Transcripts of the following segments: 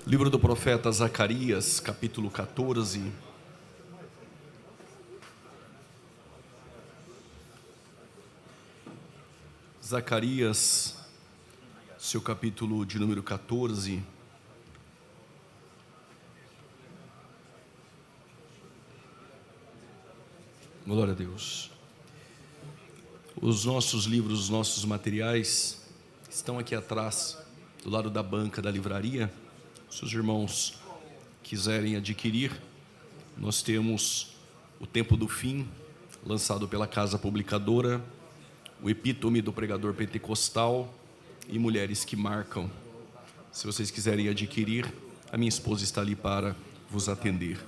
Livro do profeta Zacarias, capítulo 14. Zacarias, seu capítulo de número 14. Glória a Deus. Os nossos livros, os nossos materiais estão aqui atrás, do lado da banca da livraria. Se os irmãos quiserem adquirir, nós temos O Tempo do Fim, lançado pela Casa Publicadora, O Epítome do Pregador Pentecostal e Mulheres que Marcam. Se vocês quiserem adquirir, a minha esposa está ali para vos atender.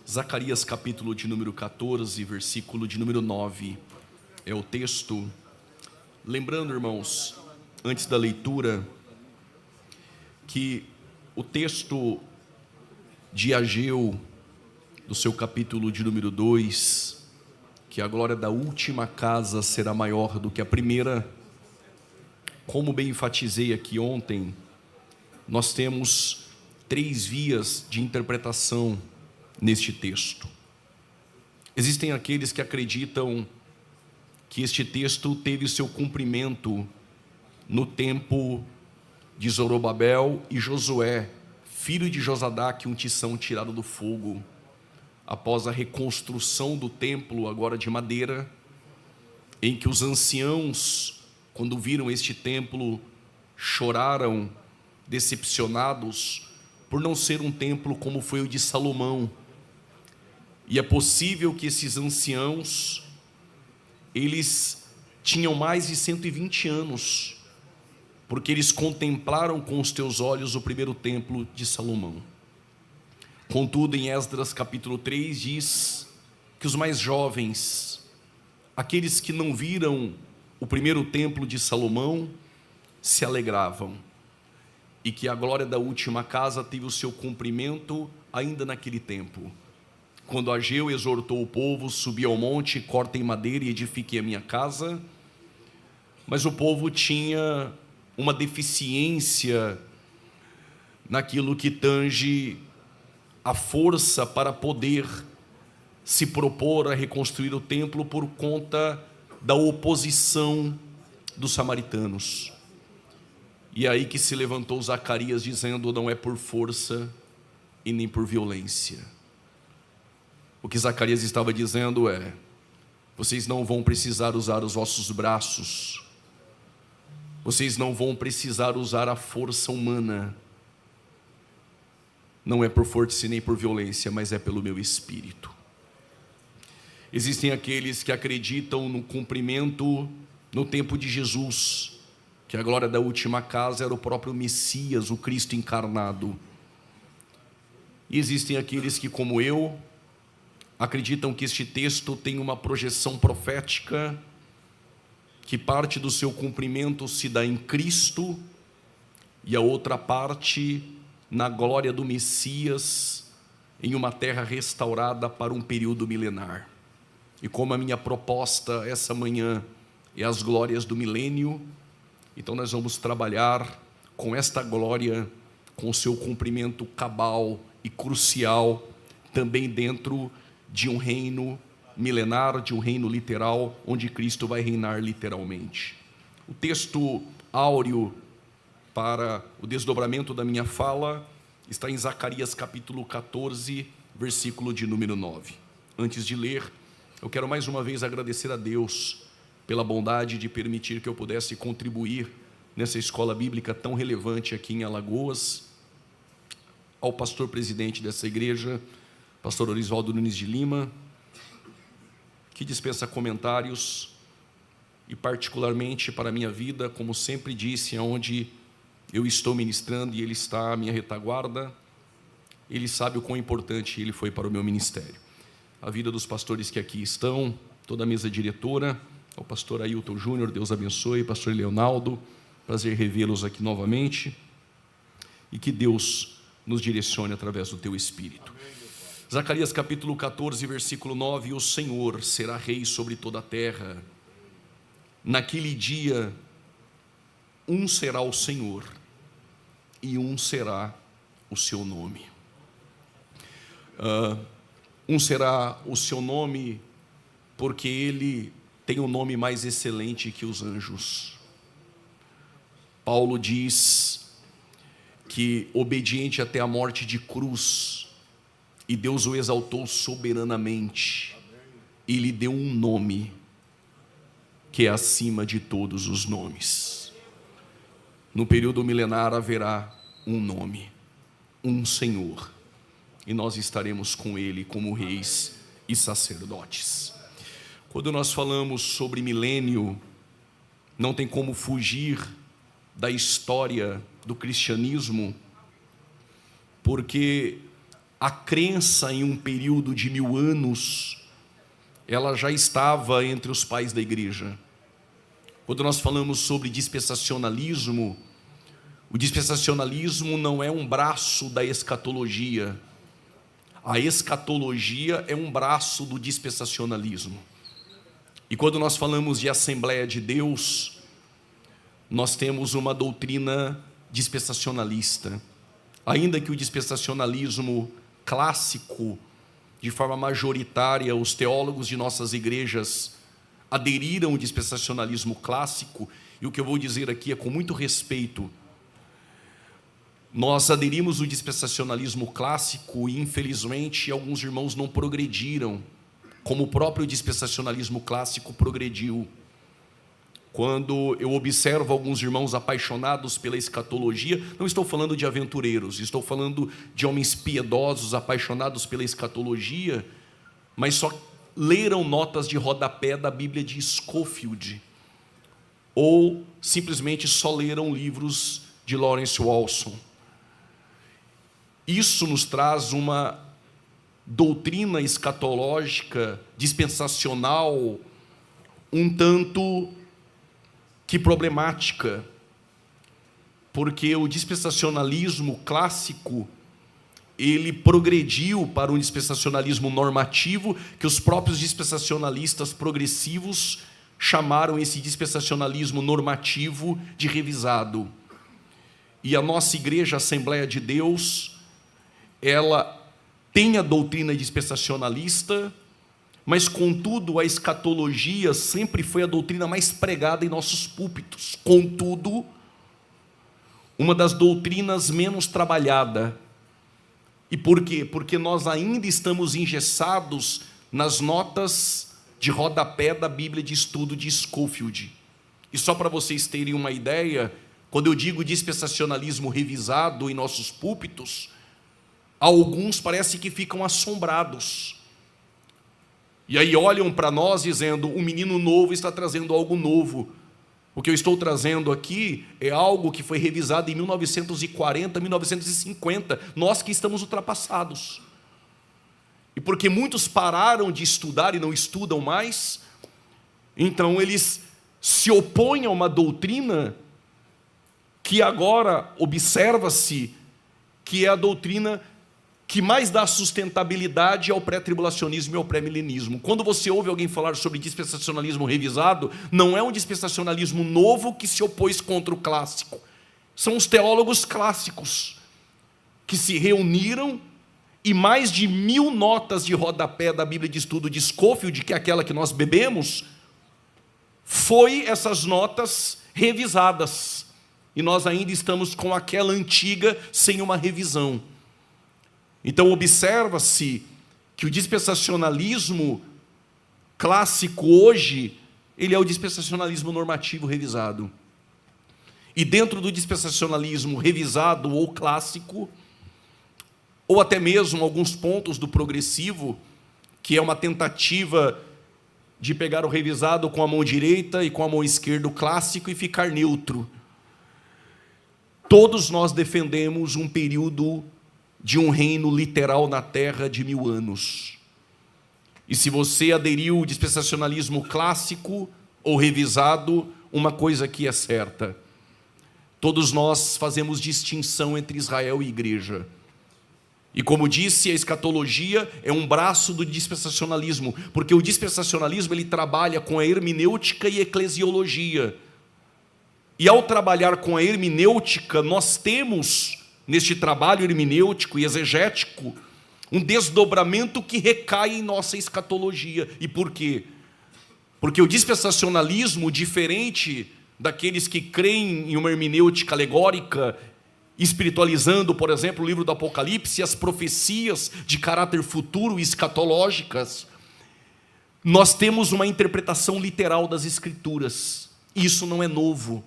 Zacarias capítulo de número 14, versículo de número 9, é o texto. Lembrando, irmãos, antes da leitura, que o texto de Ageu, do seu capítulo de número 2, que a glória da última casa será maior do que a primeira, como bem enfatizei aqui ontem, nós temos 3 vias de interpretação neste texto. Existem aqueles que acreditam que este texto teve o seu cumprimento no tempo de Zorobabel e Josué, filho de Josadaque, um tição tirado do fogo, após a reconstrução do templo, agora de madeira, em que os anciãos, quando viram este templo, choraram, decepcionados, por não ser um templo como foi o de Salomão. E é possível que esses anciãos, eles tinham mais de 120 anos, porque eles contemplaram com os teus olhos o primeiro templo de Salomão. Contudo, em Esdras capítulo 3 diz que os mais jovens, aqueles que não viram o primeiro templo de Salomão, se alegravam, e que a glória da última casa teve o seu cumprimento ainda naquele tempo, quando Ageu exortou o povo: subi ao monte, cortem madeira e edifiquem a minha casa. Mas o povo tinha uma deficiência naquilo que tange a força para poder se propor a reconstruir o templo, por conta da oposição dos samaritanos. E aí que se levantou Zacarias dizendo: não é por força e nem por violência. O que Zacarias estava dizendo é: vocês não vão precisar usar os vossos braços, vocês não vão precisar usar a força humana. Não é por força nem por violência, mas é pelo meu espírito. Existem aqueles que acreditam no cumprimento no tempo de Jesus, que a glória da última casa era o próprio Messias, o Cristo encarnado. E existem aqueles que, como eu, acreditam que este texto tem uma projeção profética, que parte do seu cumprimento se dá em Cristo e a outra parte na glória do Messias, em uma terra restaurada para um período milenar. E como a minha proposta essa manhã é as glórias do milênio, então nós vamos trabalhar com esta glória, com o seu cumprimento cabal e crucial, também dentro de um reino milenar, de um reino literal, onde Cristo vai reinar literalmente. O texto áureo para o desdobramento da minha fala está em Zacarias capítulo 14, versículo de número 9. Antes de ler, eu quero mais uma vez agradecer a Deus pela bondade de permitir que eu pudesse contribuir nessa escola bíblica tão relevante aqui em Alagoas, ao pastor presidente dessa igreja, pastor Orisvaldo Nunes de Lima, que dispensa comentários, e particularmente para a minha vida, como sempre disse, onde eu estou ministrando e ele está à minha retaguarda, ele sabe o quão importante ele foi para o meu ministério. A vida dos pastores que aqui estão, toda a mesa diretora, ao pastor Ailton Júnior, Deus abençoe, pastor Leonardo, prazer revê-los aqui novamente, e que Deus nos direcione através do teu Espírito. Zacarias capítulo 14, versículo 9: o Senhor será rei sobre toda a terra. Naquele dia, um será o Senhor e um será o seu nome. Um será o seu nome porque ele tem um nome mais excelente que os anjos. Paulo diz que obediente até a morte de cruz, e Deus o exaltou soberanamente, e lhe deu um nome que é acima de todos os nomes. No período milenar haverá um nome, um Senhor, e nós estaremos com Ele como reis e sacerdotes. Quando nós falamos sobre milênio, não tem como fugir da história do cristianismo, porque a crença em um período de 1000 anos, ela já estava entre os pais da igreja. Quando nós falamos sobre dispensacionalismo, o dispensacionalismo não é um braço da escatologia. A escatologia é um braço do dispensacionalismo. E quando nós falamos de Assembleia de Deus, nós temos uma doutrina dispensacionalista. Ainda que o dispensacionalismo clássico, de forma majoritária, os teólogos de nossas igrejas aderiram ao dispensacionalismo clássico, e o que eu vou dizer aqui é com muito respeito. Nós aderimos ao dispensacionalismo clássico e, infelizmente, alguns irmãos não progrediram, como o próprio dispensacionalismo clássico progrediu. Quando eu observo alguns irmãos apaixonados pela escatologia, não estou falando de aventureiros, estou falando de homens piedosos apaixonados pela escatologia, mas só leram notas de rodapé da Bíblia de Scofield, ou simplesmente só leram livros de Lawrence Walson. Isso nos traz uma doutrina escatológica dispensacional um tanto que problemática, porque o dispensacionalismo clássico, ele progrediu para um dispensacionalismo normativo, que os próprios dispensacionalistas progressivos chamaram esse dispensacionalismo normativo de revisado. E a nossa igreja, a Assembleia de Deus, ela tem a doutrina dispensacionalista, mas, contudo, a escatologia sempre foi a doutrina mais pregada em nossos púlpitos. Contudo, uma das doutrinas menos trabalhada. E por quê? Porque nós ainda estamos engessados nas notas de rodapé da Bíblia de Estudo de Scofield. E só para vocês terem uma ideia, quando eu digo dispensacionalismo revisado em nossos púlpitos, alguns parece que ficam assombrados. E aí olham para nós dizendo, um menino novo está trazendo algo novo. O que eu estou trazendo aqui é algo que foi revisado em 1940, 1950. Nós que estamos ultrapassados. E porque muitos pararam de estudar e não estudam mais, então eles se opõem a uma doutrina que agora observa-se que é a doutrina que mais dá sustentabilidade ao pré-tribulacionismo e ao pré-milenismo. Quando você ouve alguém falar sobre dispensacionalismo revisado, não é um dispensacionalismo novo que se opôs contra o clássico. São os teólogos clássicos que se reuniram e mais de 1000 notas de rodapé da Bíblia de Estudo de Scofield, que é aquela que nós bebemos, foi essas notas revisadas. E nós ainda estamos com aquela antiga sem uma revisão. Então, observa-se que o dispensacionalismo clássico hoje, ele é o dispensacionalismo normativo revisado. E dentro do dispensacionalismo revisado ou clássico, ou até mesmo alguns pontos do progressivo, que é uma tentativa de pegar o revisado com a mão direita e com a mão esquerda o clássico e ficar neutro. Todos nós defendemos um período de um reino literal na terra de 1000 anos. E se você aderiu ao dispensacionalismo clássico ou revisado, uma coisa aqui é certa: todos nós fazemos distinção entre Israel e igreja. E como disse, a escatologia é um braço do dispensacionalismo, porque o dispensacionalismo ele trabalha com a hermenêutica e eclesiologia. E ao trabalhar com a hermenêutica, nós temos neste trabalho hermenêutico e exegético, um desdobramento que recai em nossa escatologia. E por quê? Porque o dispensacionalismo, diferente daqueles que creem em uma hermenêutica alegórica, espiritualizando, por exemplo, o livro do Apocalipse, as profecias de caráter futuro e escatológicas, nós temos uma interpretação literal das Escrituras. Isso não é novo.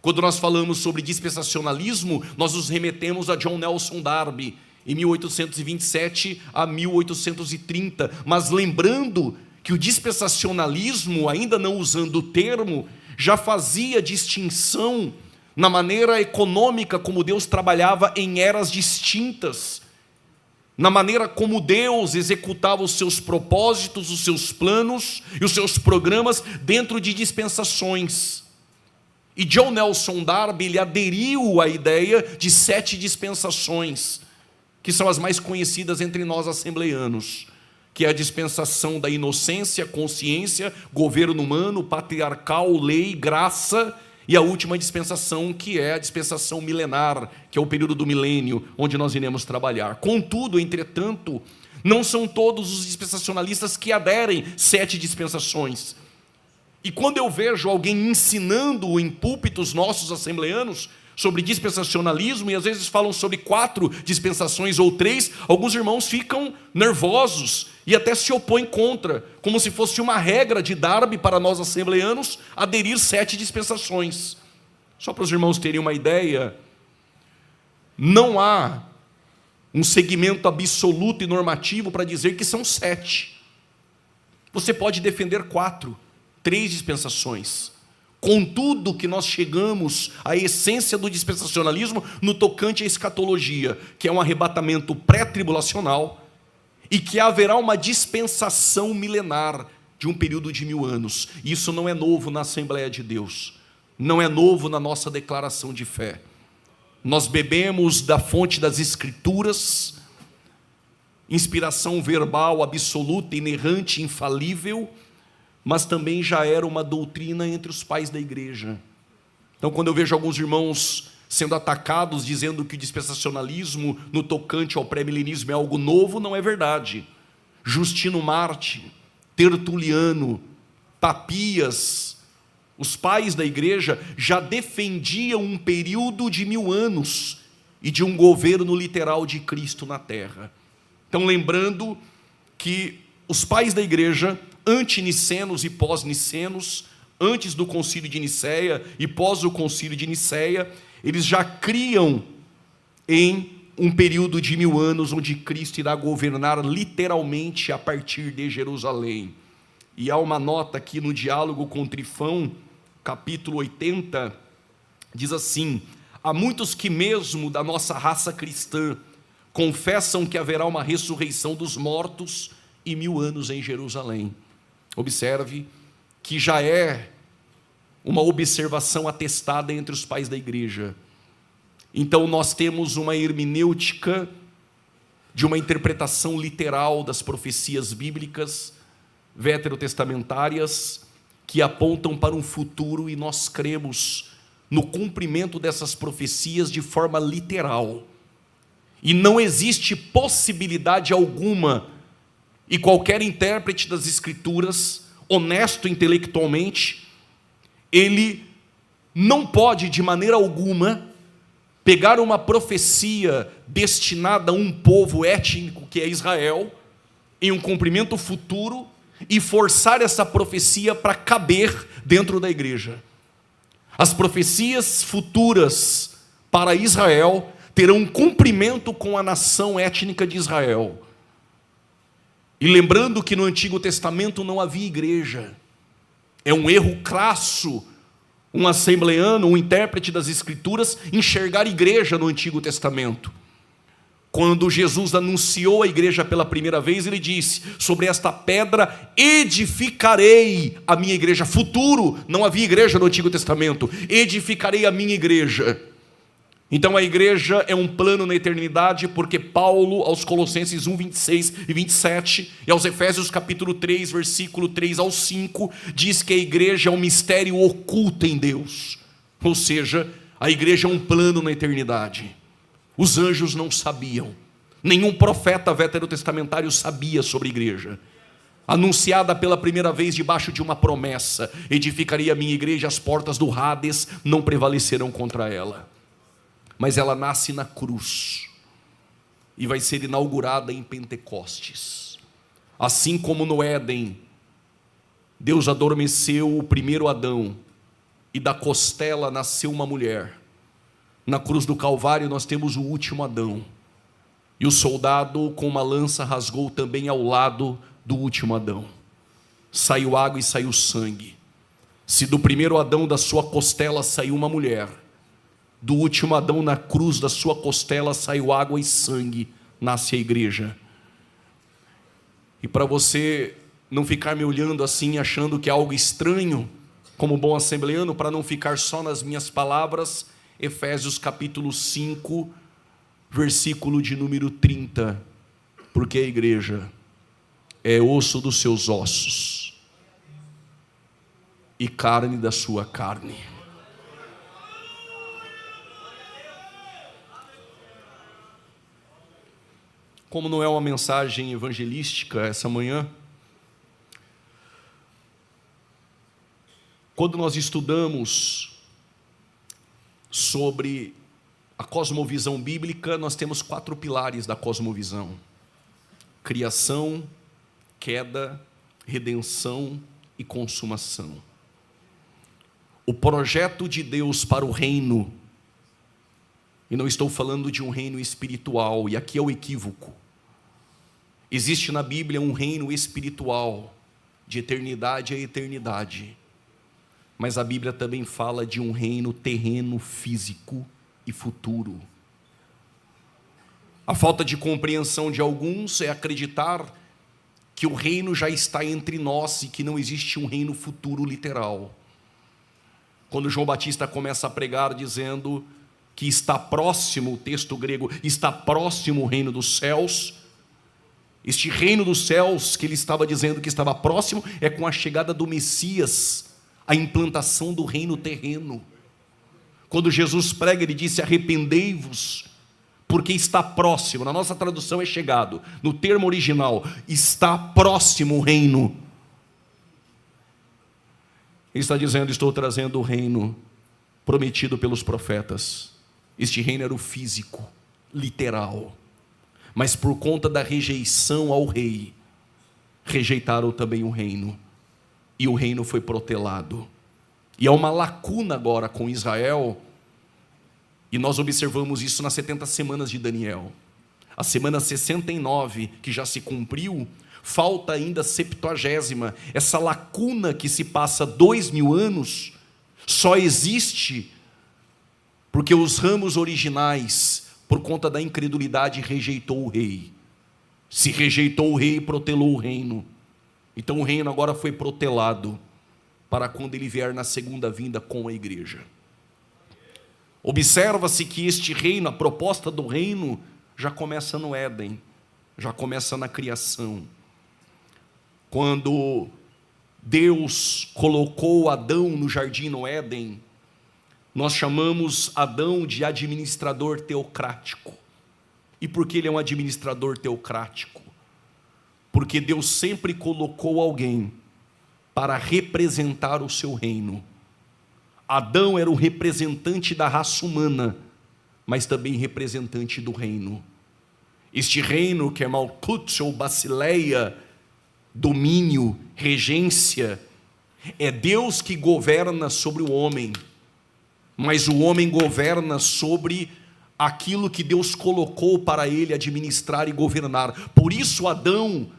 Quando nós falamos sobre dispensacionalismo, nós nos remetemos a John Nelson Darby, em 1827 a 1830, mas lembrando que o dispensacionalismo, ainda não usando o termo, já fazia distinção na maneira econômica como Deus trabalhava em eras distintas, na maneira como Deus executava os seus propósitos, os seus planos e os seus programas dentro de dispensações. E John Nelson Darby, ele aderiu à ideia de 7 dispensações, que são as mais conhecidas entre nós assembleanos, que é a dispensação da inocência, consciência, governo humano, patriarcal, lei, graça, e a última dispensação, que é a dispensação milenar, que é o período do milênio, onde nós iremos trabalhar. Contudo, entretanto, não são todos os dispensacionalistas que aderem 7 dispensações. E quando eu vejo alguém ensinando em púlpitos nossos assembleanos sobre dispensacionalismo, e às vezes falam sobre 4 dispensações ou 3, alguns irmãos ficam nervosos e até se opõem contra, como se fosse uma regra de Darby para nós assembleanos aderir 7 dispensações. Só para os irmãos terem uma ideia, não há um segmento absoluto e normativo para dizer que são 7. Você pode defender 4, 3 dispensações. Contudo, que nós chegamos à essência do dispensacionalismo no tocante à escatologia, que é um arrebatamento pré-tribulacional, e que haverá uma dispensação milenar de um período de 1000 anos. Isso não é novo na Assembleia de Deus, não é novo na nossa declaração de fé. Nós bebemos da fonte das Escrituras, inspiração verbal absoluta, inerrante, infalível, mas também já era uma doutrina entre os pais da igreja. Então, quando eu vejo alguns irmãos sendo atacados, dizendo que o dispensacionalismo no tocante ao pré-milenismo é algo novo, não é verdade. Justino Marte, Tertuliano, Papias, os pais da igreja já defendiam um período de 1000 anos e de um governo literal de Cristo na terra. Então, lembrando que os pais da igreja, antinicenos e pós-nicenos, antes do concílio de Nicéia e pós o concílio de Nicéia, eles já criam em um período de 1000 anos, onde Cristo irá governar literalmente a partir de Jerusalém. E há uma nota aqui no diálogo com Trifão, capítulo 80, diz assim: há muitos que mesmo da nossa raça cristã confessam que haverá uma ressurreição dos mortos e 1000 anos em Jerusalém. Observe que já é uma observação atestada entre os pais da igreja. Então nós temos uma hermenêutica de uma interpretação literal das profecias bíblicas veterotestamentárias que apontam para um futuro, e nós cremos no cumprimento dessas profecias de forma literal. E não existe possibilidade alguma, e qualquer intérprete das Escrituras, honesto intelectualmente, ele não pode de maneira alguma pegar uma profecia destinada a um povo étnico que é Israel, em um cumprimento futuro, e forçar essa profecia para caber dentro da igreja. As profecias futuras para Israel terão um cumprimento com a nação étnica de Israel. E lembrando que no Antigo Testamento não havia igreja. É um erro crasso um assembleano, um intérprete das Escrituras, enxergar igreja no Antigo Testamento. Quando Jesus anunciou a igreja pela primeira vez, ele disse: sobre esta pedra edificarei a minha igreja. Futuro, não havia igreja no Antigo Testamento. Edificarei a minha igreja. Então a igreja é um plano na eternidade, porque Paulo, aos Colossenses 1, 26 e 27, e aos Efésios capítulo 3, versículo 3 ao 5, diz que a igreja é um mistério oculto em Deus. Ou seja, a igreja é um plano na eternidade. Os anjos não sabiam. Nenhum profeta veterotestamentário sabia sobre a igreja. Anunciada pela primeira vez debaixo de uma promessa: edificarei a minha igreja, as portas do Hades não prevalecerão contra ela. Mas ela nasce na cruz e vai ser inaugurada em Pentecostes. Assim como no Éden, Deus adormeceu o primeiro Adão e da costela nasceu uma mulher. Na cruz do Calvário nós temos o último Adão. E o soldado com uma lança rasgou também ao lado do último Adão. Saiu água e saiu sangue. Se do primeiro Adão da sua costela saiu uma mulher, do último Adão na cruz da sua costela saiu água e sangue, nasce a igreja. E para você não ficar me olhando assim, achando que é algo estranho, como bom assembleano, para não ficar só nas minhas palavras, Efésios capítulo 5, versículo de número 30, porque a igreja é osso dos seus ossos e carne da sua carne. Como não é uma mensagem evangelística essa manhã, quando nós estudamos sobre a cosmovisão bíblica, nós temos 4 pilares da cosmovisão: criação, queda, redenção e consumação. O projeto de Deus para o reino, e não estou falando de um reino espiritual, e aqui é o equívoco. Existe na Bíblia um reino espiritual, de eternidade a eternidade, mas a Bíblia também fala de um reino terreno, físico e futuro. A falta de compreensão de alguns é acreditar que o reino já está entre nós e que não existe um reino futuro literal. Quando João Batista começa a pregar dizendo que está próximo, o texto grego, está próximo o reino dos céus, este reino dos céus que ele estava dizendo que estava próximo é com a chegada do Messias, a implantação do reino terreno. Quando Jesus prega, ele disse: arrependei-vos, porque está próximo. Na nossa tradução é chegado. No termo original, está próximo o reino. Ele está dizendo: estou trazendo o reino prometido pelos profetas. Este reino era o físico, literal. Mas por conta da rejeição ao rei, rejeitaram também o reino. E o reino foi protelado. E há uma lacuna agora com Israel, e nós observamos isso nas 70 semanas de Daniel. A semana 69, que já se cumpriu, falta ainda a 70ª. Essa lacuna que se passa 2000 anos, só existe porque os ramos originais, por conta da incredulidade, rejeitou o rei. Se rejeitou o rei, protelou o reino. Então o reino agora foi protelado, para quando ele vier na segunda vinda com a igreja. Observa-se que este reino, a proposta do reino, já começa no Éden, já começa na criação. Quando Deus colocou Adão no jardim no Éden, nós chamamos Adão de administrador teocrático. E por que ele é um administrador teocrático? Porque Deus sempre colocou alguém para representar o seu reino. Adão era o representante da raça humana, mas também representante do reino. Este reino que é Malkut ou Basileia, domínio, regência, é Deus que governa sobre o homem, mas o homem governa sobre aquilo que Deus colocou para ele administrar e governar. Por isso Adão,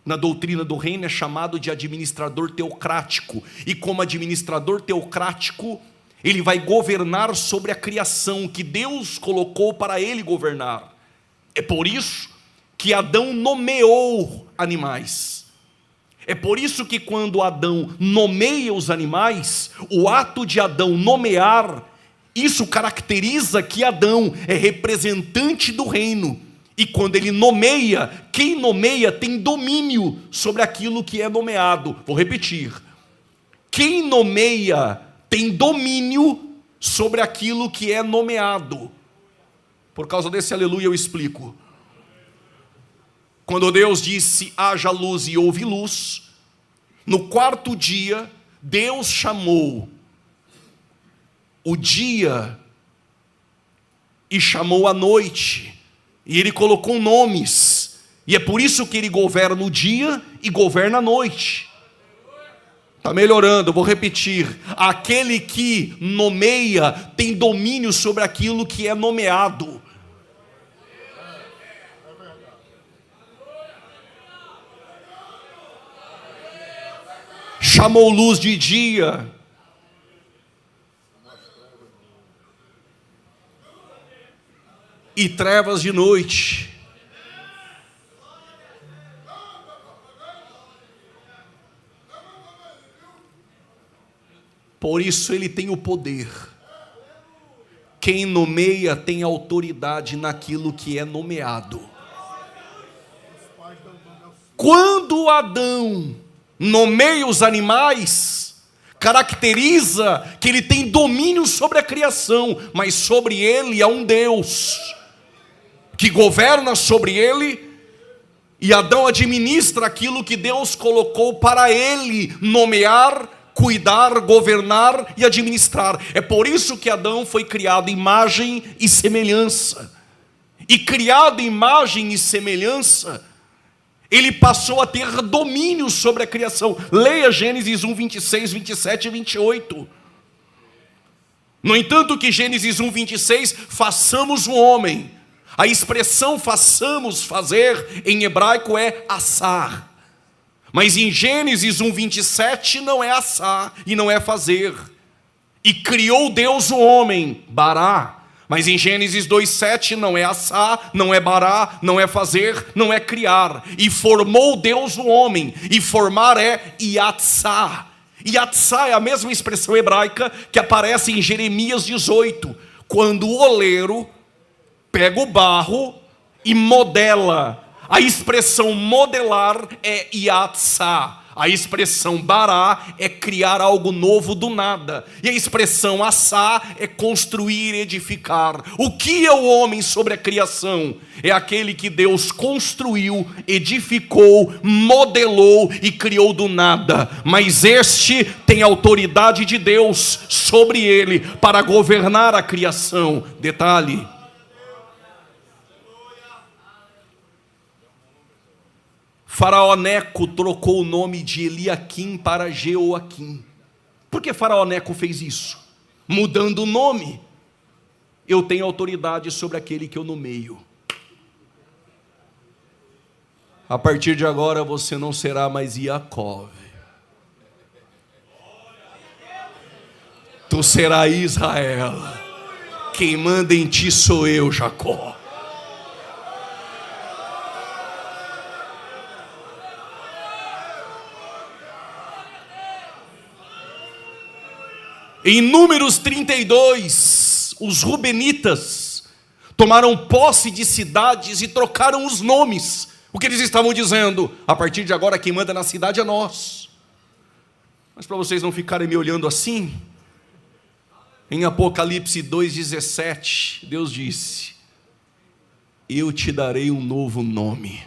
na doutrina do reino, é chamado de administrador teocrático. E como administrador teocrático, ele vai governar sobre a criação que Deus colocou para ele governar. É por isso que Adão nomeou animais. É por isso que quando Adão nomeia os animais, o ato de Adão nomear, isso caracteriza que Adão é representante do reino. E quando ele nomeia, quem nomeia tem domínio sobre aquilo que é nomeado. Vou repetir. Quem nomeia tem domínio sobre aquilo que é nomeado. Por causa desse aleluia eu explico. Quando Deus disse, haja luz e houve luz, no quarto dia, Deus chamou o dia e chamou a noite. E Ele colocou nomes. E é por isso que Ele governa o dia e governa a noite. Está melhorando, vou repetir. Aquele que nomeia tem domínio sobre aquilo que é nomeado. Chamou luz de dia e trevas de noite. Por isso ele tem o poder. Quem nomeia tem autoridade naquilo que é nomeado. Quando Adão nomeia os animais, caracteriza que ele tem domínio sobre a criação, mas sobre ele há um Deus que governa sobre ele, e Adão administra aquilo que Deus colocou para ele nomear, cuidar, governar e administrar. É por isso que Adão foi criado imagem e semelhança. E criado imagem e semelhança, ele passou a ter domínio sobre a criação. Leia Gênesis 1, 26, 27 e 28. No entanto que Gênesis 1, 26, façamos o homem. A expressão façamos, fazer, em hebraico é assar. Mas em Gênesis 1, 27 não é assar e não é fazer. E criou Deus o homem, bará. Mas em Gênesis 2,7 não é assar, não é bará, não é fazer, não é criar. E formou Deus o homem. E formar é yatsá. Yatsá é a mesma expressão hebraica que aparece em Jeremias 18. Quando o oleiro pega o barro e modela. A expressão modelar é yatsá. A expressão bará é criar algo novo do nada. E a expressão assá é construir, edificar. O que é o homem sobre a criação? É aquele que Deus construiu, edificou, modelou e criou do nada. Mas este tem autoridade de Deus sobre ele para governar a criação. Detalhe. Faraó Neco trocou o nome de Eliaquim para Jeoaquim. Por que Faraó Neco fez isso? Mudando o nome. Eu tenho autoridade sobre aquele que eu nomeio. A partir de agora você não será mais Jacó. Tu serás Israel. Quem manda em ti sou eu, Jacó. Em Números 32, os rubenitas tomaram posse de cidades e trocaram os nomes. O que eles estavam dizendo? A partir de agora quem manda na cidade é nós. Mas para vocês não ficarem me olhando assim, em Apocalipse 2,17, Deus disse: eu te darei um novo nome.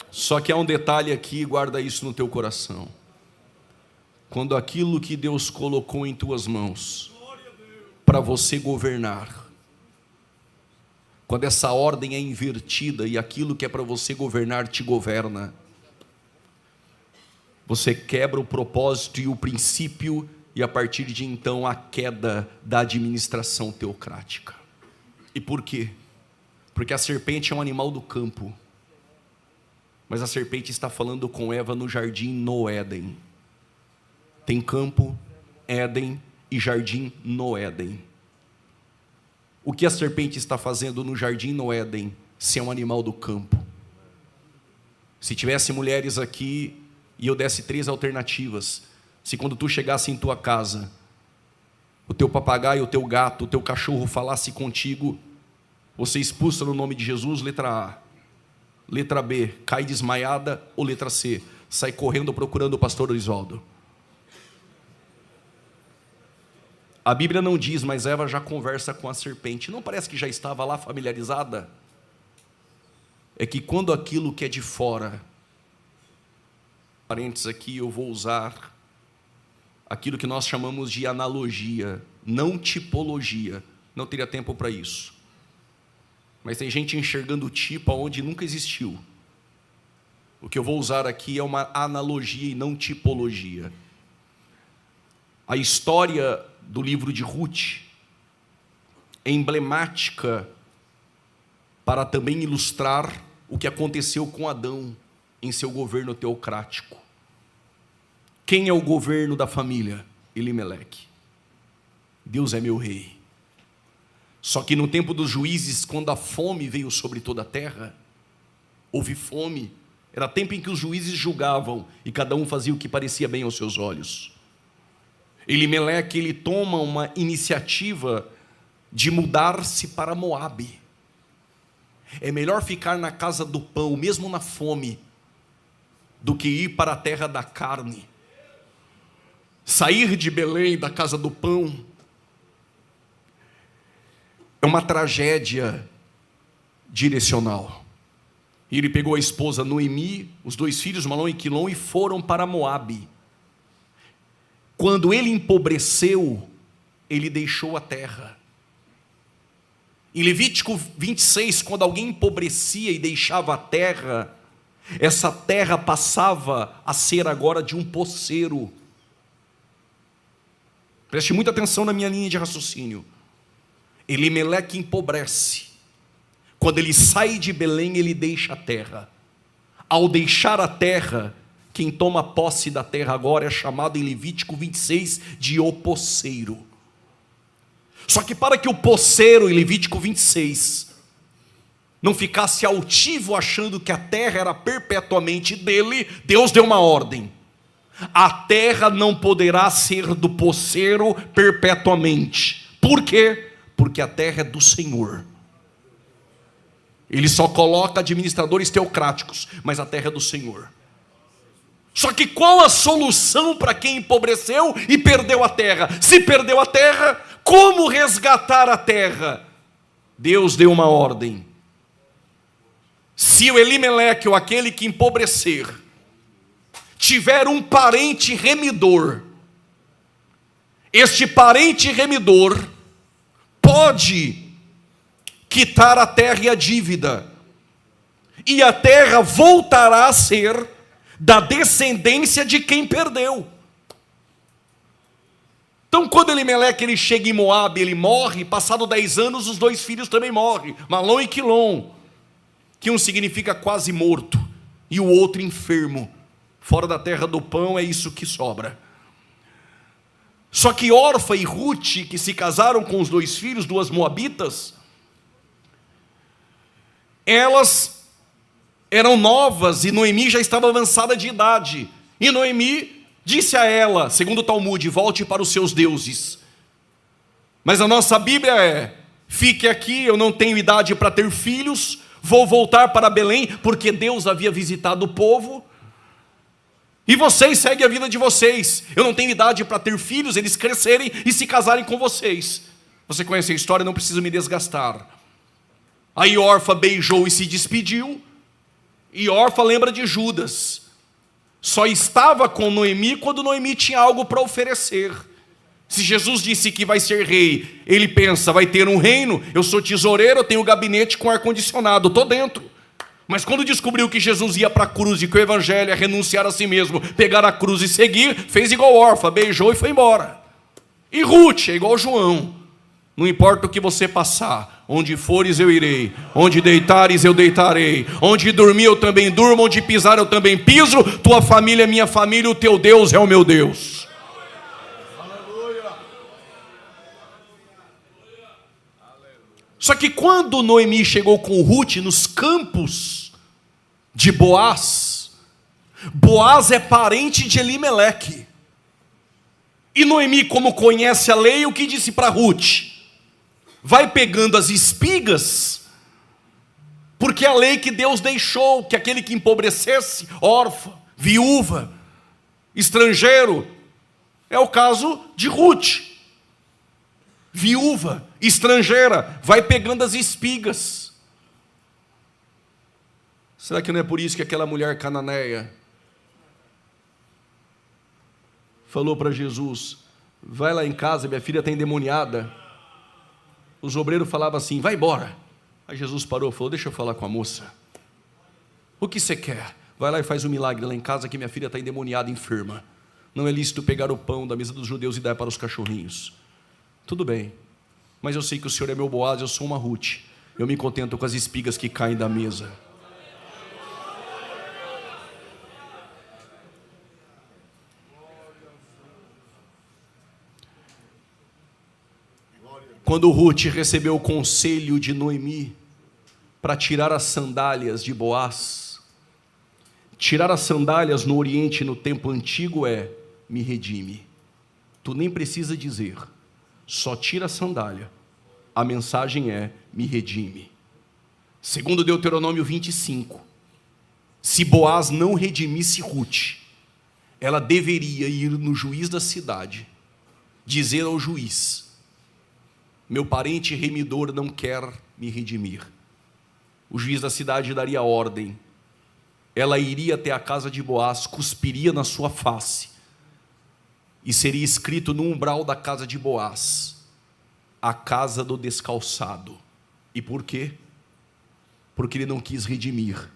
Só que há um detalhe aqui, guarda isso no teu coração. Quando aquilo que Deus colocou em tuas mãos para você governar, quando essa ordem é invertida e aquilo que é para você governar te governa, você quebra o propósito e o princípio, e a partir de então a queda da administração teocrática. E por quê? Porque a serpente é um animal do campo. Mas a serpente está falando com Eva no jardim no Éden. Tem campo, Éden e jardim no Éden. O que a serpente está fazendo no jardim no Éden, se é um animal do campo? Se tivesse mulheres aqui e eu desse 3 alternativas, se quando tu chegasse em tua casa, o teu papagaio, o teu gato, o teu cachorro falasse contigo, você expulsa no nome de Jesus, letra A. Letra B, cai desmaiada, ou letra C, sai correndo procurando o pastor Oswaldo. A Bíblia não diz, mas Eva já conversa com a serpente. Não parece que já estava lá familiarizada? É que quando aquilo que é de fora, parênteses aqui, eu vou usar aquilo que nós chamamos de analogia, não tipologia. Não teria tempo para isso. Mas tem gente enxergando o tipo onde nunca existiu. O que eu vou usar aqui é uma analogia e não tipologia. A história do livro de Ruth é emblemática para também ilustrar o que aconteceu com Adão em seu governo teocrático. Quem é o governo da família? Elimeleque. Deus é meu rei. Só que no tempo dos juízes, quando a fome veio sobre toda a terra, houve fome. Era tempo em que os juízes julgavam e cada um fazia o que parecia bem aos seus olhos. Elimeleque, ele toma uma iniciativa de mudar-se para Moabe. É melhor ficar na casa do pão, mesmo na fome, do que ir para a terra da carne. Sair de Belém, da casa do pão, é uma tragédia direcional. E ele pegou a esposa Noemi, os 2 filhos, Malom e Quilom, e foram para Moabe. Quando ele empobreceu, ele deixou a terra. Em Levítico 26, quando alguém empobrecia e deixava a terra, essa terra passava a ser agora de um poceiro. Preste muita atenção na minha linha de raciocínio. Elimeleque empobrece. Quando ele sai de Belém, ele deixa a terra. Ao deixar a terra, quem toma posse da terra agora é chamado em Levítico 26 de o poceiro. Só que para que o poceiro, em Levítico 26, não ficasse altivo achando que a terra era perpetuamente dele, Deus deu uma ordem. A terra não poderá ser do poceiro perpetuamente. Por quê? Porque a terra é do Senhor. Ele só coloca administradores teocráticos, mas a terra é do Senhor. Só que qual a solução para quem empobreceu e perdeu a terra? Se perdeu a terra, como resgatar a terra? Deus deu uma ordem. Se o Elimeleque, ou aquele que empobrecer, tiver um parente remidor, este parente remidor pode quitar a terra e a dívida, e a terra voltará a ser da descendência de quem perdeu. Então, quando Elimeleque ele chega em Moabe, ele morre. Passado 10 anos, os 2 filhos também morrem, Malom e Quilom, que um significa quase morto e o outro enfermo. Fora da terra do pão é isso que sobra. Só que Orfa e Ruth, que se casaram com os 2 filhos, 2 moabitas, elas eram novas e Noemi já estava avançada de idade. E Noemi disse a ela, segundo o Talmud, volte para os seus deuses. Mas a nossa Bíblia é, fique aqui, eu não tenho idade para ter filhos, vou voltar para Belém, porque Deus havia visitado o povo. E vocês seguem a vida de vocês. Eu não tenho idade para ter filhos, eles crescerem e se casarem com vocês. Você conhece a história, não preciso me desgastar. Aí Orfa beijou e se despediu. E Orfa lembra de Judas. Só estava com Noemi quando Noemi tinha algo para oferecer. Se Jesus disse que vai ser rei, ele pensa, vai ter um reino, eu sou tesoureiro, eu tenho gabinete com ar-condicionado, estou dentro. Mas quando descobriu que Jesus ia para a cruz e que o evangelho é renunciar a si mesmo, pegar a cruz e seguir, fez igual Orfa, beijou e foi embora. E Ruth é igual João. Não importa o que você passar, onde fores eu irei, onde deitares eu deitarei, onde dormir eu também durmo, onde pisar eu também piso, tua família é minha família, o teu Deus é o meu Deus. Só que quando Noemi chegou com Ruth nos campos de Boaz, Boaz é parente de Elimeleque. E Noemi, como conhece a lei, o que disse para Ruth? Vai pegando as espigas, porque a lei que Deus deixou, que aquele que empobrecesse, órfã, viúva, estrangeiro, é o caso de Ruth. viúva, estrangeira, vai pegando as espigas. Será que não é por isso que aquela mulher cananeia falou para Jesus: vai lá em casa, minha filha está endemoniada? Os obreiros falavam assim: vai embora. Aí Jesus parou e falou: deixa eu falar com a moça. O que você quer? Vai lá e faz um milagre lá em casa, que minha filha está endemoniada, enferma. Não é lícito pegar o pão da mesa dos judeus e dar para os cachorrinhos. Tudo bem, mas eu sei que o Senhor é meu Boaz, eu sou uma Ruth. Eu me contento com as espigas que caem da mesa. Quando Ruth recebeu o conselho de Noemi para tirar as sandálias de Boaz, tirar as sandálias no Oriente, no tempo antigo, é: me redime. Tu nem precisa dizer, só tira a sandália. A mensagem é: me redime. Segundo Deuteronômio 25, se Boaz não redimisse Ruth, ela deveria ir no juiz da cidade, dizer ao juiz: meu parente remidor não quer me redimir. O juiz da cidade daria ordem. Ela iria até a casa de Boaz, cuspiria na sua face, e seria escrito no umbral da casa de Boaz: a casa do descalçado. E por quê? Porque ele não quis redimir.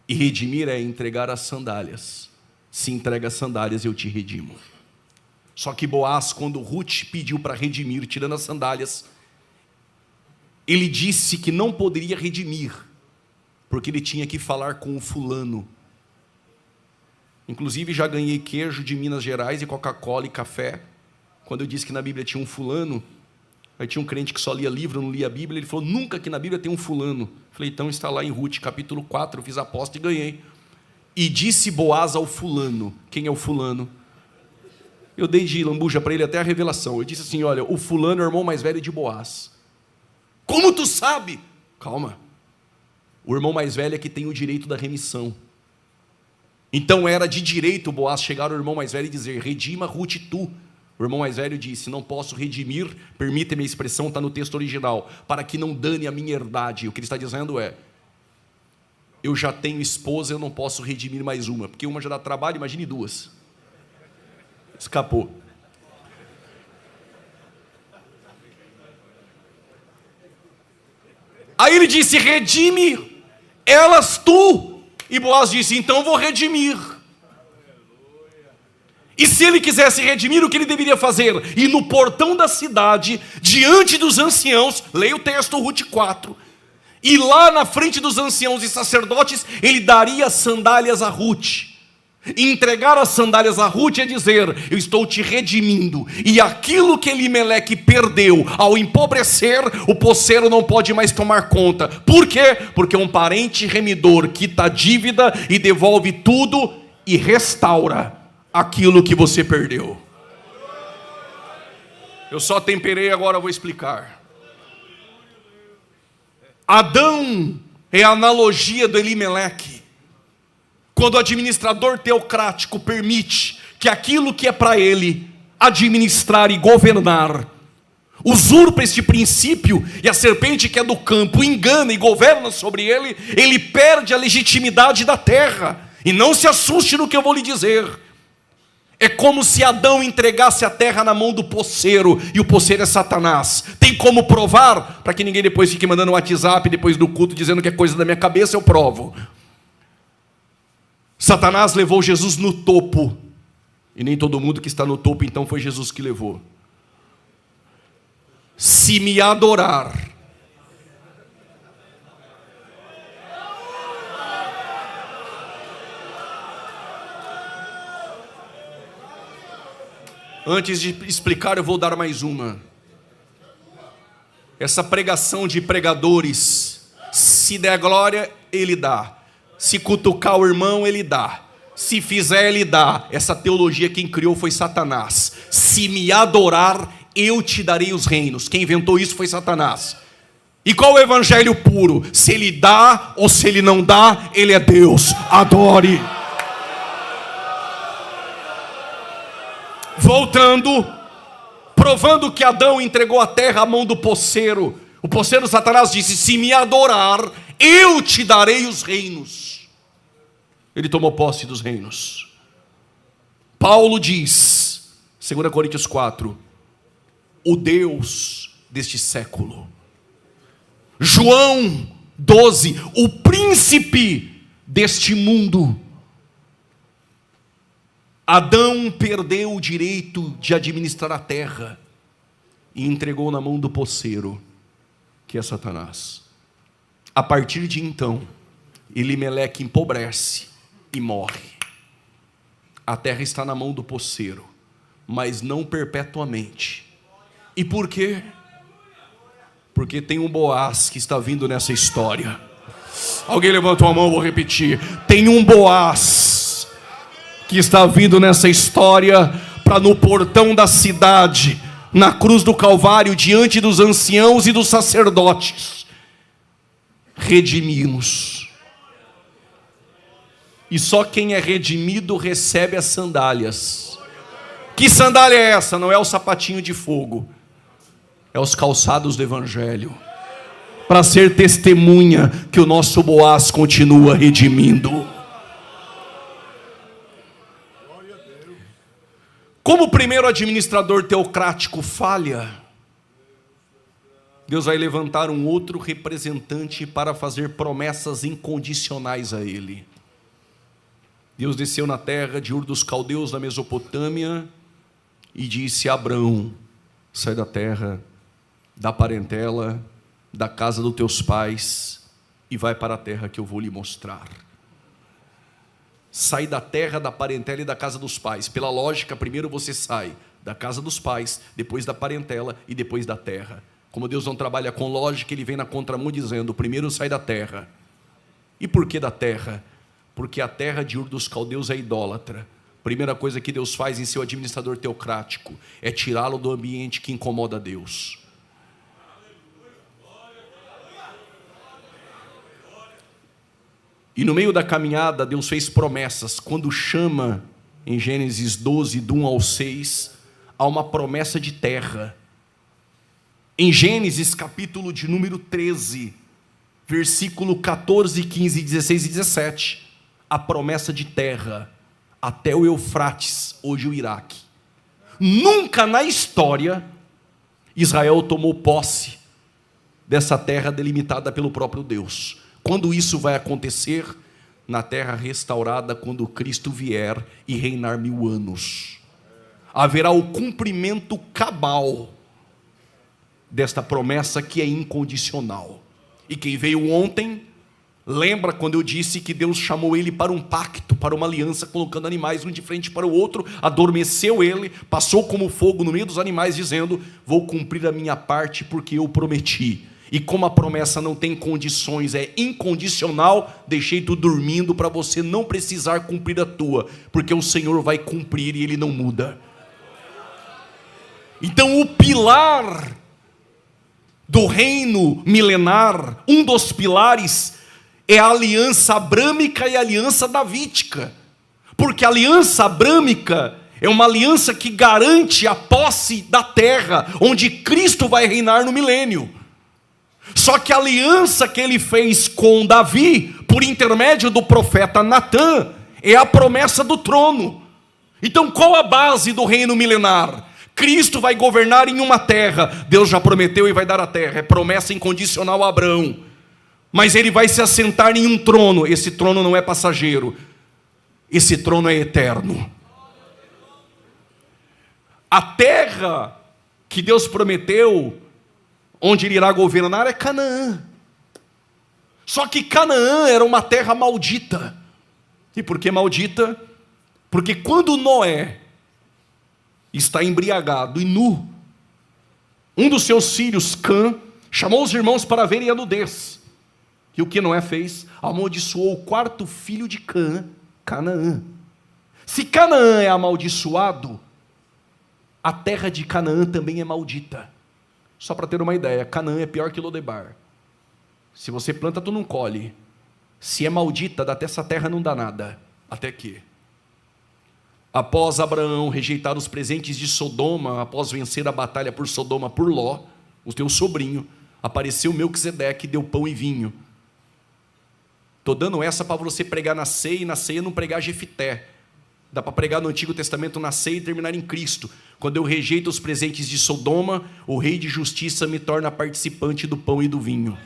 E redimir é entregar as sandálias. Se entrega as sandálias, eu te redimo. Só que Boaz, quando Ruth pediu para redimir, tirando as sandálias, ele disse que não poderia redimir, porque ele tinha que falar com o fulano. Inclusive já ganhei queijo de Minas Gerais e Coca-Cola e café, quando eu disse que na Bíblia tinha um fulano. Aí tinha um crente que só lia livro, não lia a Bíblia. Ele falou: nunca que na Bíblia tem um fulano. Falei: então está lá em Ruth, capítulo 4, eu fiz a aposta e ganhei. E disse Boaz ao fulano. Quem é o fulano? Eu dei de lambuja para ele até a revelação. Eu disse assim: olha, o fulano é o irmão mais velho de Boaz. Como tu sabe? Calma. O irmão mais velho é que tem o direito da remissão. Então era de direito Boaz chegar ao irmão mais velho e dizer: redima Ruth tu. O irmão mais velho disse: não posso redimir, permita-me a expressão, está no texto original, para que não dane a minha herdade. O que ele está dizendo é: eu já tenho esposa, eu não posso redimir mais uma, porque uma já dá trabalho, imagine duas. Escapou. Aí ele disse: redime elas tu. E Boaz disse: então vou redimir. E se ele quisesse redimir, o que ele deveria fazer? Ir no portão da cidade, diante dos anciãos, leia o texto, Ruth 4, e lá na frente dos anciãos e sacerdotes, ele daria sandálias a Ruth. E entregar as sandálias a Ruth é dizer: eu estou te redimindo. E aquilo que Elimeleque perdeu ao empobrecer, o poceiro não pode mais tomar conta. Por quê? Porque um parente remidor quita a dívida e devolve tudo e restaura aquilo que você perdeu. Eu só temperei, agora vou explicar. Adão é a analogia do Elimeleque. Quando o administrador teocrático permite que aquilo que é para ele administrar e governar usurpa este princípio, e a serpente que é do campo engana e governa sobre ele, ele perde a legitimidade da terra. E não se assuste no que eu vou lhe dizer. É como se Adão entregasse a terra na mão do poceiro, e o poceiro é Satanás. Tem como provar? Para que ninguém depois fique mandando um WhatsApp depois do culto dizendo que é coisa da minha cabeça, eu provo. Satanás levou Jesus no topo, e nem todo mundo que está no topo então foi Jesus que levou. Se me adorar, antes de explicar, eu vou dar mais uma. Essa pregação de pregadores: se der glória, ele dá. Se cutucar o irmão, ele dá. Se fizer, ele dá. Essa teologia quem criou foi Satanás. Se me adorar, eu te darei os reinos. Quem inventou isso foi Satanás. E qual o evangelho puro? Se ele dá ou se ele não dá, ele é Deus. Adore. Voltando, provando que Adão entregou a terra à mão do poceiro, o poceiro Satanás disse: se me adorar, eu te darei os reinos. Ele tomou posse dos reinos. Paulo diz, 2 Coríntios 4, o Deus deste século. João 12, o príncipe deste mundo. Adão perdeu o direito de administrar a terra e entregou na mão do poceiro, que é Satanás. A partir de então, Elimeleque empobrece e morre. A terra está na mão do poceiro, mas não perpetuamente. E por quê? Porque tem um Boaz que está vindo nessa história. Alguém levantou a mão, vou repetir. Tem um Boaz que está vindo nessa história, para no portão da cidade, na cruz do Calvário, diante dos anciãos e dos sacerdotes, redimimos. E só quem é redimido recebe as sandálias. Que sandália é essa? Não é o sapatinho de fogo, é os calçados do Evangelho, para ser testemunha que o nosso Boaz continua redimindo. Como o primeiro administrador teocrático falha, Deus vai levantar um outro representante para fazer promessas incondicionais a ele. Deus desceu na terra de Ur dos Caldeus, na Mesopotâmia, e disse a Abrão: sai da terra, da parentela, da casa dos teus pais, e vai para a terra que eu vou lhe mostrar. Sai da terra, da parentela e da casa dos pais. Pela lógica, primeiro você sai da casa dos pais, depois da parentela e depois da terra. Como Deus não trabalha com lógica, Ele vem na contramão dizendo: primeiro sai da terra. E por que da terra? Porque a terra de Ur dos Caldeus é idólatra. Primeira coisa que Deus faz em seu administrador teocrático é tirá-lo do ambiente que incomoda a Deus. E no meio da caminhada, Deus fez promessas. Quando chama, em Gênesis 12, do 1 ao 6, há uma promessa de terra. Em Gênesis, capítulo de número 13, versículo 14, 15, 16 e 17, a promessa de terra, até o Eufrates, hoje o Iraque. Nunca na história, Israel tomou posse dessa terra delimitada pelo próprio Deus. Quando isso vai acontecer? Na terra restaurada, quando Cristo vier e reinar 1000 anos. Haverá o cumprimento cabal desta promessa que é incondicional. E quem veio ontem, lembra quando eu disse que Deus chamou ele para um pacto, para uma aliança, colocando animais um de frente para o outro, adormeceu ele, passou como fogo no meio dos animais, dizendo: vou cumprir a minha parte porque eu prometi. E como a promessa não tem condições, é incondicional, deixei tu dormindo para você não precisar cumprir a tua, porque o Senhor vai cumprir e Ele não muda. Então o pilar do reino milenar, um dos pilares, é a aliança abrâmica e a aliança davídica. Porque a aliança abrâmica é uma aliança que garante a posse da terra, onde Cristo vai reinar no milênio. Só que a aliança que ele fez com Davi, por intermédio do profeta Natã, é a promessa do trono. Então qual a base do reino milenar? Cristo vai governar em uma terra. Deus já prometeu e vai dar a terra, é promessa incondicional a Abraão. Mas ele vai se assentar em um trono. Esse trono não é passageiro, esse trono é eterno. A terra que Deus prometeu, onde ele irá governar, é Canaã. Só que Canaã era uma terra maldita. E por que maldita? Porque quando Noé está embriagado e nu, um dos seus filhos, Cã, chamou os irmãos para verem a nudez. E o que Noé fez? Amaldiçoou o quarto filho de Cã, Canaã. Se Canaã é amaldiçoado, a terra de Canaã também é maldita. Só para ter uma ideia, Canaã é pior que Lodebar. Se você planta, tu não colhe. Se é maldita, até essa terra não dá nada. Até que Após Abraão rejeitar os presentes de Sodoma, após vencer a batalha por Sodoma por Ló, o teu sobrinho, apareceu Melquisedeque e deu pão e vinho. Estou dando essa para você pregar na ceia, e na ceia não pregar Jefité. Dá para pregar no Antigo Testamento na ceia e terminar em Cristo. Quando eu rejeito os presentes de Sodoma, o Rei de Justiça me torna participante do pão e do vinho.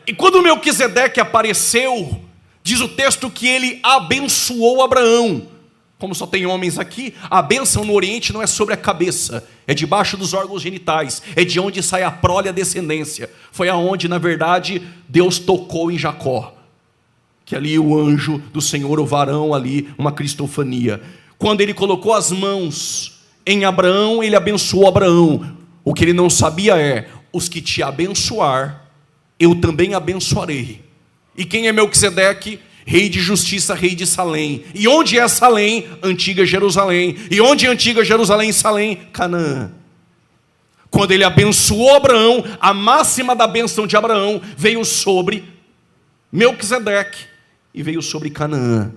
E quando Melquisedeque apareceu, diz o texto que ele abençoou Abraão. Como só tem homens aqui, a bênção no Oriente não é sobre a cabeça, é debaixo dos órgãos genitais, é de onde sai a prole e a descendência. Foi aonde, na verdade, Deus tocou em Jacó, que ali o anjo do Senhor, o varão ali, uma cristofania. Quando ele colocou as mãos em Abraão, ele abençoou Abraão. O que ele não sabia é, os que te abençoar, eu também abençoarei. E quem é Melquisedeque? Rei de justiça, rei de Salém. E onde é Salém? Antiga Jerusalém. E onde é Antiga Jerusalém? Salém? Canaã. Quando ele abençoou Abraão, a máxima da bênção de Abraão veio sobre Melquisedeque e veio sobre Canaã.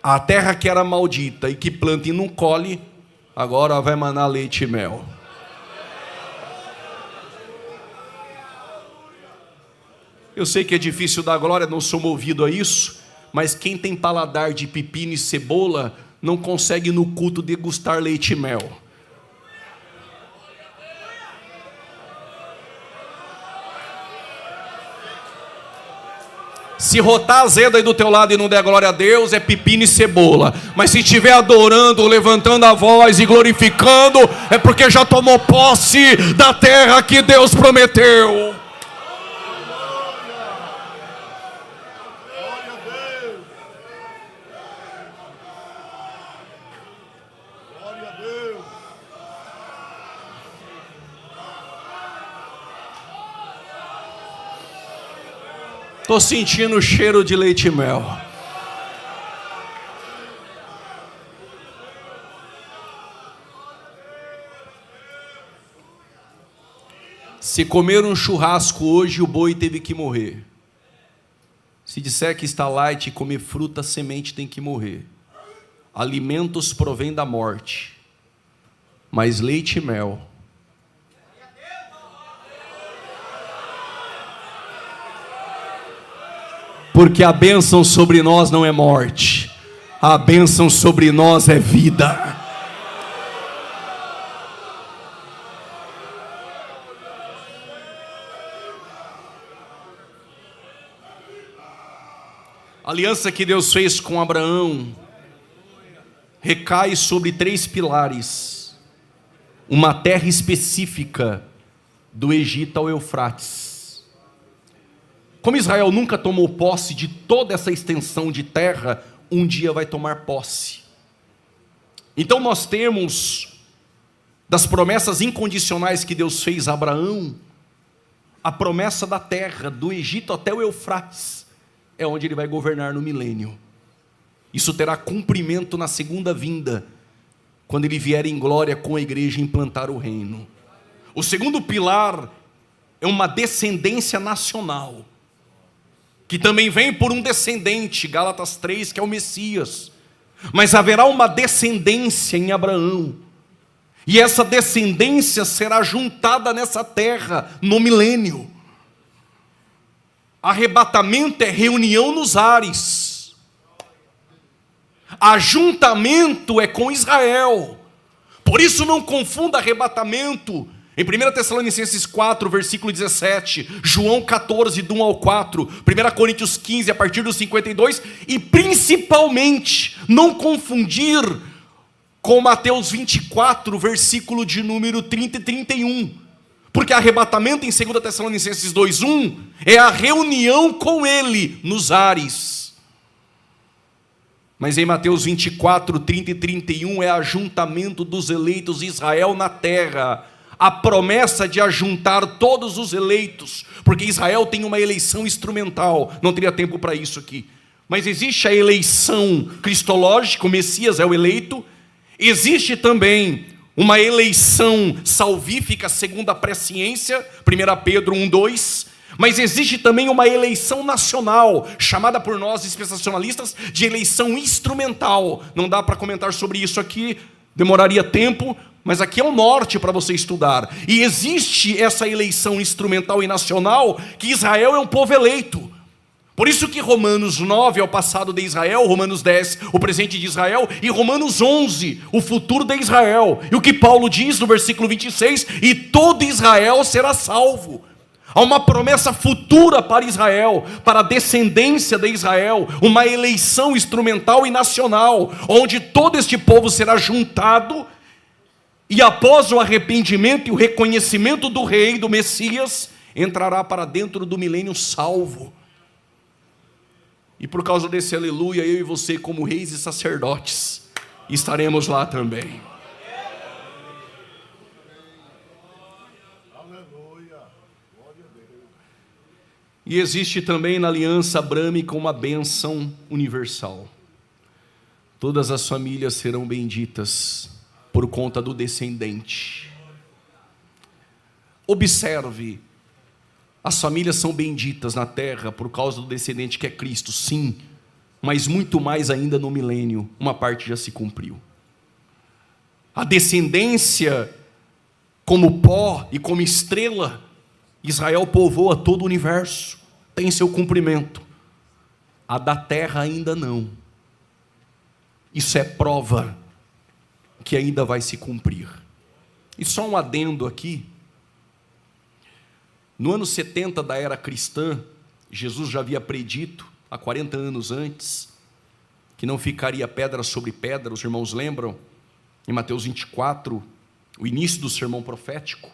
A terra que era maldita e que planta e não colhe, agora vai manar leite e mel. Eu sei que é difícil dar glória, não sou movido a isso, mas quem tem paladar de pepino e cebola não consegue no culto degustar leite e mel. Se rotar azedo aí do teu lado e não der glória a Deus, é pepino e cebola. Mas se estiver adorando, levantando a voz e glorificando, é porque já tomou posse da terra que Deus prometeu. Estou sentindo o cheiro de leite e mel. Se comer um churrasco hoje, o boi teve que morrer. Se disser que está light e comer fruta, semente tem que morrer. Alimentos provêm da morte, mas leite e mel. Porque a bênção sobre nós não é morte, a bênção sobre nós é vida. A aliança que Deus fez com Abraão recai sobre 3 pilares: uma terra específica do Egito ao Eufrates. Como Israel nunca tomou posse de toda essa extensão de terra, um dia vai tomar posse. Então nós temos, das promessas incondicionais que Deus fez a Abraão, a promessa da terra, do Egito até o Eufrates, é onde ele vai governar no milênio. Isso terá cumprimento na segunda vinda, quando ele vier em glória com a igreja implantar o reino. O segundo pilar é uma descendência nacional, que também vem por um descendente, Gálatas 3, que é o Messias. Mas haverá uma descendência em Abraão, e essa descendência será juntada nessa terra no milênio. Arrebatamento é reunião nos ares, ajuntamento é com Israel. Por isso não confunda arrebatamento em 1 Tessalonicenses 4, versículo 17, João 14, do 1 ao 4, 1 Coríntios 15, a partir do 52, e principalmente não confundir com Mateus 24, versículo de número 30 e 31, porque arrebatamento em 2 Tessalonicenses 2, 1, é a reunião com ele nos ares. Mas em Mateus 24, 30 e 31 é ajuntamento dos eleitos de Israel na terra, a promessa de ajuntar todos os eleitos, porque Israel tem uma eleição instrumental, não teria tempo para isso aqui, mas existe a eleição cristológica, o Messias é o eleito, existe também uma eleição salvífica segundo a presciência, 1 Pedro 1, 2, Mas existe também uma eleição nacional, chamada por nós dispensacionalistas de eleição instrumental. Não dá para comentar sobre isso aqui, demoraria tempo, mas aqui é o norte para você estudar. E existe essa eleição instrumental e nacional, que Israel é um povo eleito. Por isso que Romanos 9 é o passado de Israel, Romanos 10 o presente de Israel, e Romanos 11 o futuro de Israel. E o que Paulo diz no versículo 26, e todo Israel será salvo. Há uma promessa futura para Israel, para a descendência de Israel, uma eleição instrumental e nacional, onde todo este povo será juntado, e após o arrependimento e o reconhecimento do rei, do Messias, entrará para dentro do milênio salvo. E por causa desse aleluia, eu e você, como reis e sacerdotes, estaremos lá também. E existe também na aliança abrâmica uma bênção universal. Todas as famílias serão benditas por conta do descendente. Observe, as famílias são benditas na terra por causa do descendente que é Cristo, sim, mas muito mais ainda no milênio, uma parte já se cumpriu. A descendência, como pó e como estrela, Israel povoa todo o universo, tem seu cumprimento. A da terra ainda não. Isso é prova que ainda vai se cumprir. E só um adendo aqui. No ano 70 da era cristã, Jesus já havia predito, há 40 anos antes, que não ficaria pedra sobre pedra. Os irmãos lembram? Em Mateus 24, o início do sermão profético.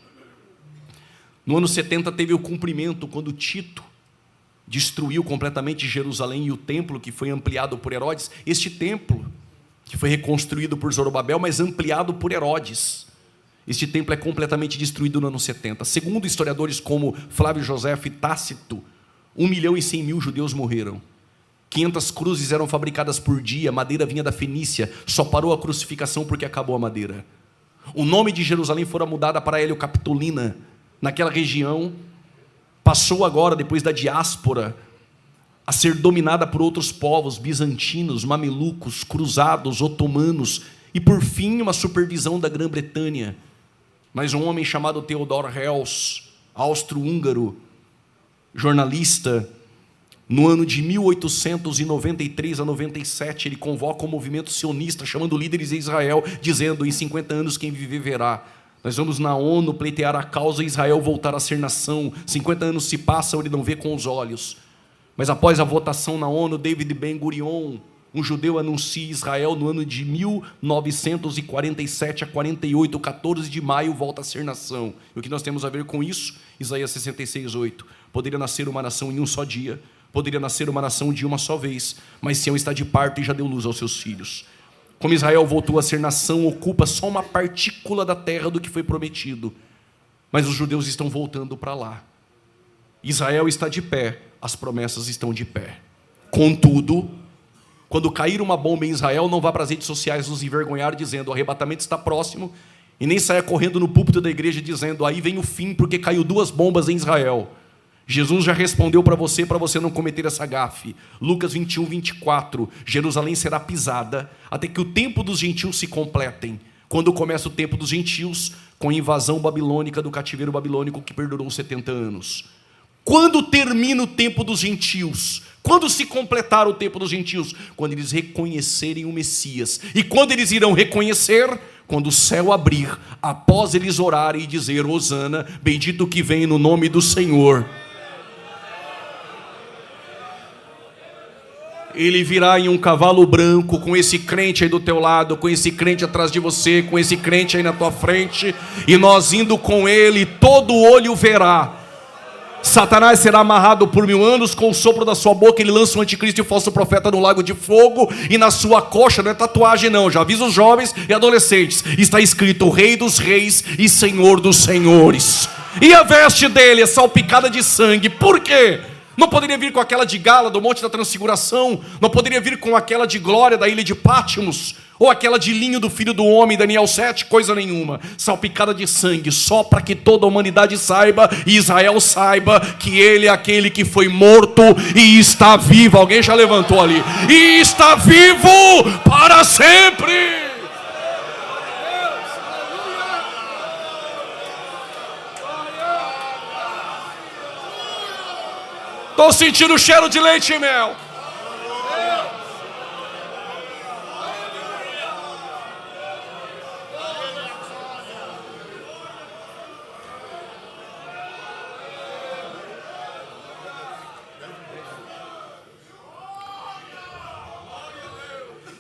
No ano 70 teve o cumprimento, quando Tito destruiu completamente Jerusalém e o templo, que foi ampliado por Herodes. Este templo, que foi reconstruído por Zorobabel, mas ampliado por Herodes. Este templo é completamente destruído no ano 70. Segundo historiadores como Flávio Josefo e Tácito, 1.100.000 judeus morreram. 500 cruzes eram fabricadas por dia, madeira vinha da Fenícia, só parou a crucificação porque acabou a madeira. O nome de Jerusalém fora mudada para Hélio Capitolina. Naquela região, passou agora, depois da diáspora, a ser dominada por outros povos, bizantinos, mamelucos, cruzados, otomanos, e por fim uma supervisão da Grã-Bretanha. Mas um homem chamado Theodor Herzl, austro-húngaro, jornalista, no ano de 1893 a 97, ele convoca um movimento sionista, chamando líderes de Israel, dizendo: em 50 anos quem viver verá. Nós vamos na ONU pleitear a causa e Israel voltar a ser nação. 50 anos se passam, ele não vê com os olhos. Mas após a votação na ONU, David Ben-Gurion, um judeu, anuncia Israel no ano de 1947 a 48, 14 de maio, volta a ser nação. E o que nós temos a ver com isso? Isaías 66:8. Poderia nascer uma nação em um só dia, poderia nascer uma nação de uma só vez, mas Sião está de parto e já deu luz aos seus filhos. Como Israel voltou a ser nação, ocupa só uma partícula da terra do que foi prometido, mas os judeus estão voltando para lá. Israel está de pé, as promessas estão de pé. Contudo, quando cair uma bomba em Israel, não vá para as redes sociais nos envergonhar dizendo: o arrebatamento está próximo, e nem saia correndo no púlpito da igreja dizendo: aí vem o fim porque caiu 2 bombas em Israel. Jesus já respondeu para você não cometer essa gafe. Lucas 21:24, Jerusalém será pisada até que o tempo dos gentios se completem. Quando começa o tempo dos gentios? Com a invasão babilônica do cativeiro babilônico que perdurou 70 anos. Quando termina o tempo dos gentios? Quando se completar o tempo dos gentios? Quando eles reconhecerem o Messias. E quando eles irão reconhecer? Quando o céu abrir, após eles orarem e dizer: Hosana, bendito o que vem no nome do Senhor. Ele virá em um cavalo branco, com esse crente aí do teu lado, com esse crente atrás de você, com esse crente aí na tua frente, e nós indo com ele, todo olho verá. Satanás será amarrado por 1000 anos, com o sopro da sua boca ele lança o anticristo e o falso profeta no lago de fogo, e na sua coxa, não é tatuagem não, já avisa os jovens e adolescentes, está escrito: Rei dos Reis e Senhor dos Senhores. E a veste dele é salpicada de sangue. Por quê? Não poderia vir com aquela de gala do Monte da Transfiguração, não poderia vir com aquela de glória da ilha de Pátimos, ou aquela de linho do Filho do Homem, Daniel 7, coisa nenhuma, salpicada de sangue, só para que toda a humanidade saiba, e Israel saiba, que ele é aquele que foi morto e está vivo. Alguém já levantou ali, e está vivo para sempre. Estou sentindo o cheiro de leite e mel.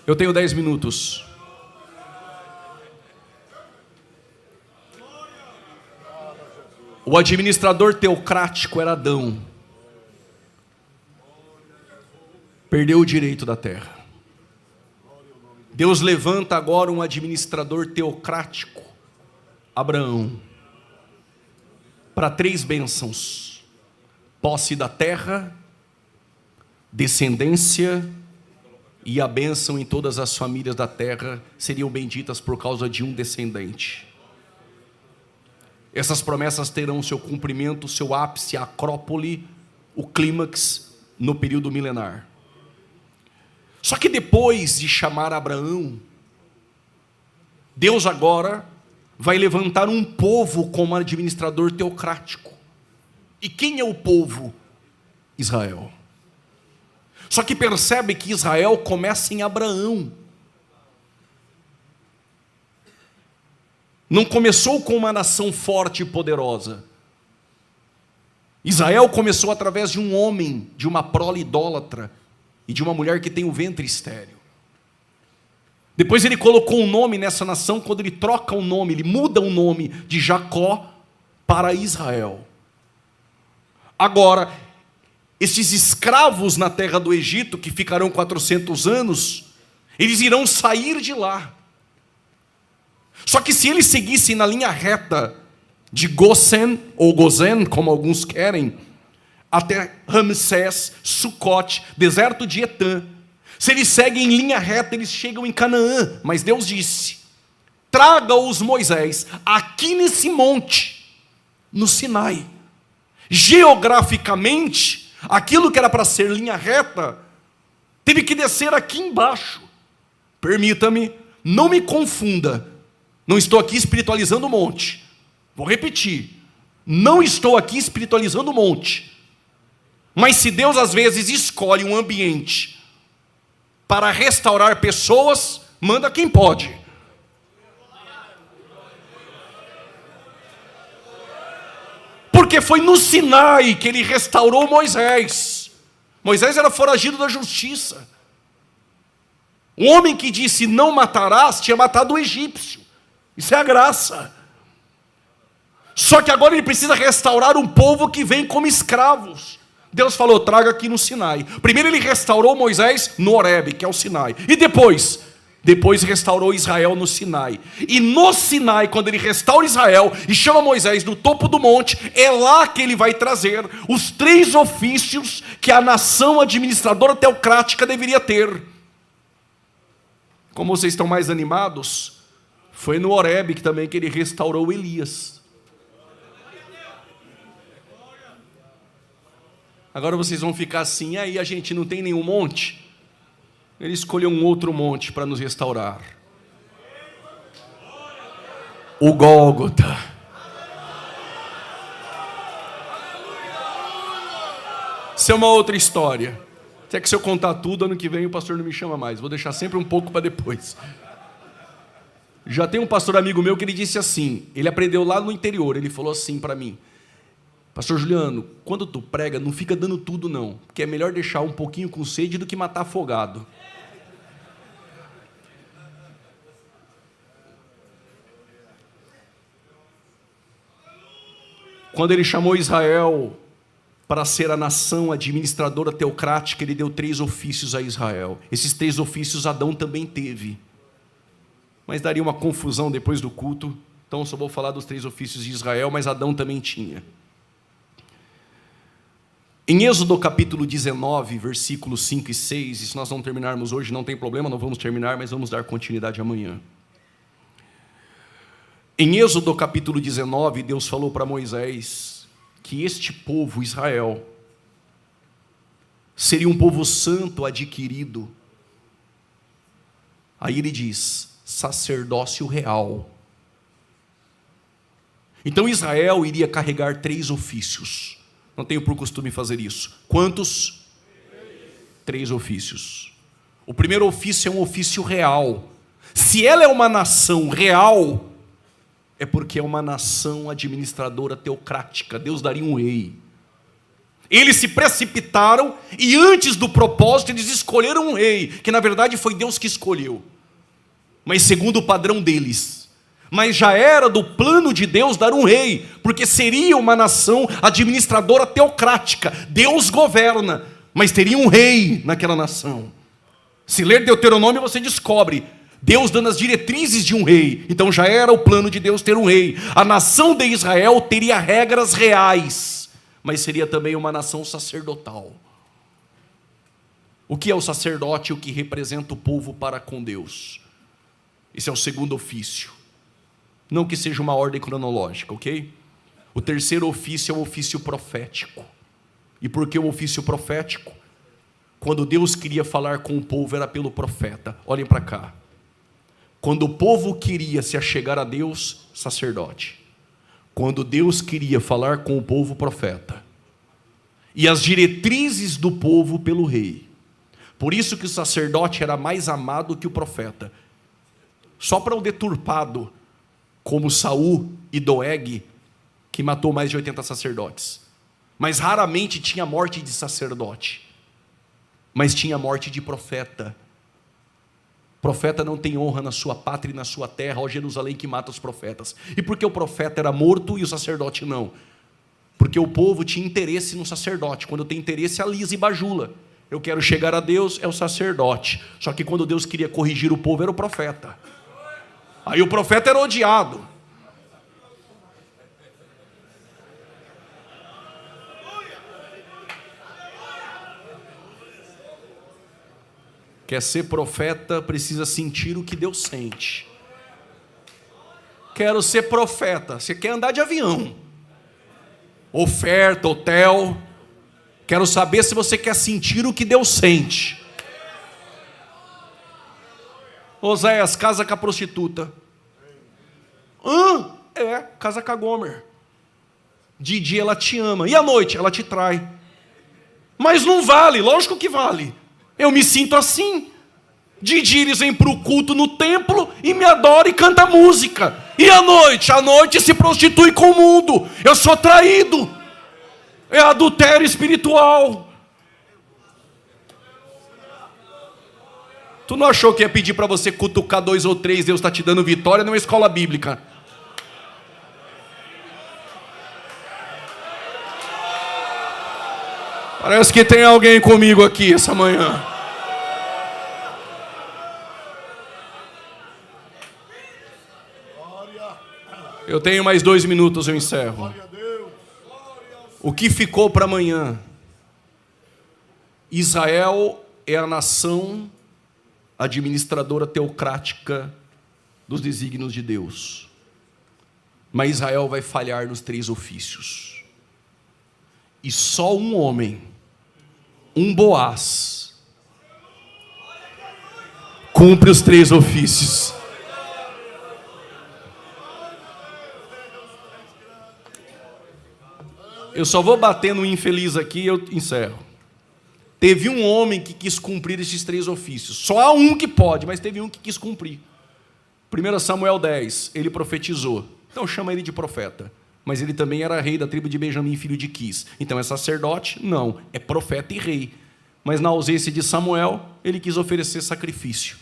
Eu tenho 10 minutos. O administrador teocrático era Adão. Perdeu o direito da terra. Deus levanta agora um administrador teocrático, Abraão, para 3 bênçãos: posse da terra, descendência e a bênção em todas as famílias da terra seriam benditas por causa de um descendente. Essas promessas terão seu cumprimento, seu ápice, a acrópole, o clímax no período milenar. Só que depois de chamar Abraão, Deus agora vai levantar um povo como administrador teocrático. E quem é o povo? Israel. Só que percebe que Israel começa em Abraão. Não começou com uma nação forte e poderosa. Israel começou através de um homem, de uma prole idólatra, e de uma mulher que tem o ventre estéril. Depois ele colocou um nome nessa nação. Quando ele troca o nome, ele muda o nome de Jacó para Israel. Agora, esses escravos na terra do Egito, que ficarão 400 anos, eles irão sair de lá. Só que se eles seguissem na linha reta de Gosen, ou Gozen, como alguns querem, até Ramsés, Sucote, deserto de Etã, se eles seguem em linha reta, eles chegam em Canaã. Mas Deus disse: traga-os Moisés aqui nesse monte, no Sinai. Geograficamente, aquilo que era para ser linha reta, teve que descer aqui embaixo. Permita-me, não me confunda, não estou aqui espiritualizando o monte. Vou repetir, não estou aqui espiritualizando o monte. Mas se Deus às vezes escolhe um ambiente para restaurar pessoas, manda quem pode. Porque foi no Sinai que ele restaurou Moisés. Moisés era foragido da justiça. O homem que disse não matarás tinha matado o egípcio. Isso é a graça. Só que agora ele precisa restaurar um povo que vem como escravos. Deus falou: traga aqui no Sinai. Primeiro ele restaurou Moisés no Horebe, que é o Sinai. E depois restaurou Israel no Sinai. E no Sinai, quando ele restaura Israel e chama Moisés no topo do monte, é lá que ele vai trazer os 3 ofícios que a nação administradora teocrática deveria ter. Como vocês estão mais animados, foi no Horebe que também que ele restaurou Elias. Agora vocês vão ficar assim: aí a gente não tem nenhum monte? Ele escolheu um outro monte para nos restaurar. O Gólgota. Isso é uma outra história. Até que se eu contar tudo, ano que vem o pastor não me chama mais. Vou deixar sempre um pouco para depois. Já tem um pastor amigo meu que ele disse assim, ele aprendeu lá no interior, ele falou assim para mim: pastor Juliano, quando tu prega, não fica dando tudo não, porque é melhor deixar um pouquinho com sede do que matar afogado. Quando ele chamou Israel para ser a nação administradora teocrática, ele deu 3 ofícios a Israel. Esses 3 ofícios Adão também teve. Mas daria uma confusão depois do culto, então eu só vou falar dos 3 ofícios de Israel, mas Adão também tinha. Em Êxodo capítulo 19, versículos 5 e 6, e se nós não terminarmos hoje, não tem problema, não vamos terminar, mas vamos dar continuidade amanhã. Em Êxodo capítulo 19, Deus falou para Moisés que este povo, Israel, seria um povo santo adquirido. Aí ele diz, sacerdócio real. Então Israel iria carregar 3 ofícios. Não tenho por costume fazer isso. Quantos? 3 ofícios. O primeiro ofício é um ofício real. Se ela é uma nação real, é porque é uma nação administradora teocrática. Deus daria um rei. Eles se precipitaram e antes do propósito eles escolheram um rei, que na verdade foi Deus que escolheu, mas segundo o padrão deles. Mas já era do plano de Deus dar um rei, porque seria uma nação administradora teocrática. Deus governa, mas teria um rei naquela nação. Se ler Deuteronômio você descobre Deus dando as diretrizes de um rei. Então já era o plano de Deus ter um rei. A nação de Israel teria regras reais, mas seria também uma nação sacerdotal. O que é o sacerdote? O que representa o povo para com Deus. Esse é o segundo ofício. Não que seja uma ordem cronológica, ok? O terceiro ofício é o ofício profético. E por que o ofício profético? Quando Deus queria falar com o povo era pelo profeta. Olhem para cá. Quando o povo queria se achegar a Deus, sacerdote. Quando Deus queria falar com o povo, profeta. E as diretrizes do povo pelo rei. Por isso que o sacerdote era mais amado que o profeta. Só para o deturpado, como Saul e Doeg, que matou mais de 80 sacerdotes. Mas raramente tinha morte de sacerdote. Mas tinha morte de profeta. Profeta não tem honra na sua pátria e na sua terra, ó Jerusalém que mata os profetas. E por que o profeta era morto e o sacerdote não? Porque o povo tinha interesse no sacerdote. Quando tem interesse, alisa e bajula. Eu quero chegar a Deus, é o sacerdote. Só que quando Deus queria corrigir o povo, era o profeta. Aí o profeta era odiado. Quer ser profeta, precisa sentir o que Deus sente. Quero ser profeta. Você quer andar de avião. Oferta, hotel. Quero saber se você quer sentir o que Deus sente. Oséias, casa com a prostituta. Casa com a Gomer. De dia ela te ama. E à noite ela te trai. Mas não vale, lógico que vale. Eu me sinto assim. De dia eles vêm para o culto no templo e me adoram e cantam música. E à noite se prostitui com o mundo. Eu sou traído. É adultério espiritual. Tu não achou que ia pedir para você cutucar 2 ou 3, Deus está te dando vitória numa escola bíblica? Parece que tem alguém comigo aqui essa manhã. Eu tenho mais 2 minutos, eu encerro. O que ficou para amanhã? Israel é a nação administradora teocrática dos desígnios de Deus. Mas Israel vai falhar nos 3 ofícios. E só um homem, um Boaz, cumpre os 3 ofícios. Eu só vou bater no infeliz aqui e eu encerro. Teve um homem que quis cumprir esses 3 ofícios. Só há um que pode, mas teve um que quis cumprir. 1 Samuel 10, ele profetizou. Então chama ele de profeta. Mas ele também era rei da tribo de Benjamim, filho de Quis. Então é sacerdote? Não, é profeta e rei. Mas na ausência de Samuel, ele quis oferecer sacrifício.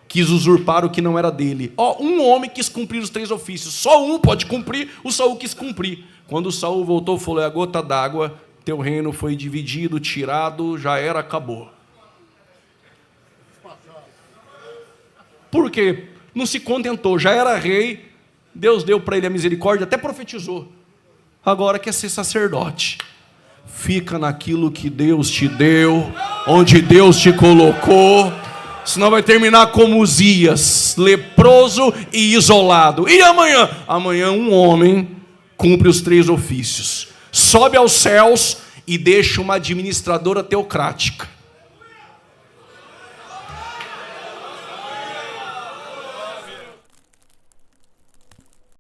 Quis usurpar o que não era dele. Um homem quis cumprir os 3 ofícios. Só um pode cumprir, o Saul quis cumprir. Quando Saul voltou, falou, é a gota d'água, teu reino foi dividido, tirado, já era, acabou. Por quê? Não se contentou, já era rei, Deus deu para ele a misericórdia, até profetizou. Agora quer ser sacerdote. Fica naquilo que Deus te deu, onde Deus te colocou. Senão vai terminar como Uzias, leproso e isolado. E amanhã? Amanhã um homem cumpre os 3 ofícios. Sobe aos céus e deixa uma administradora teocrática.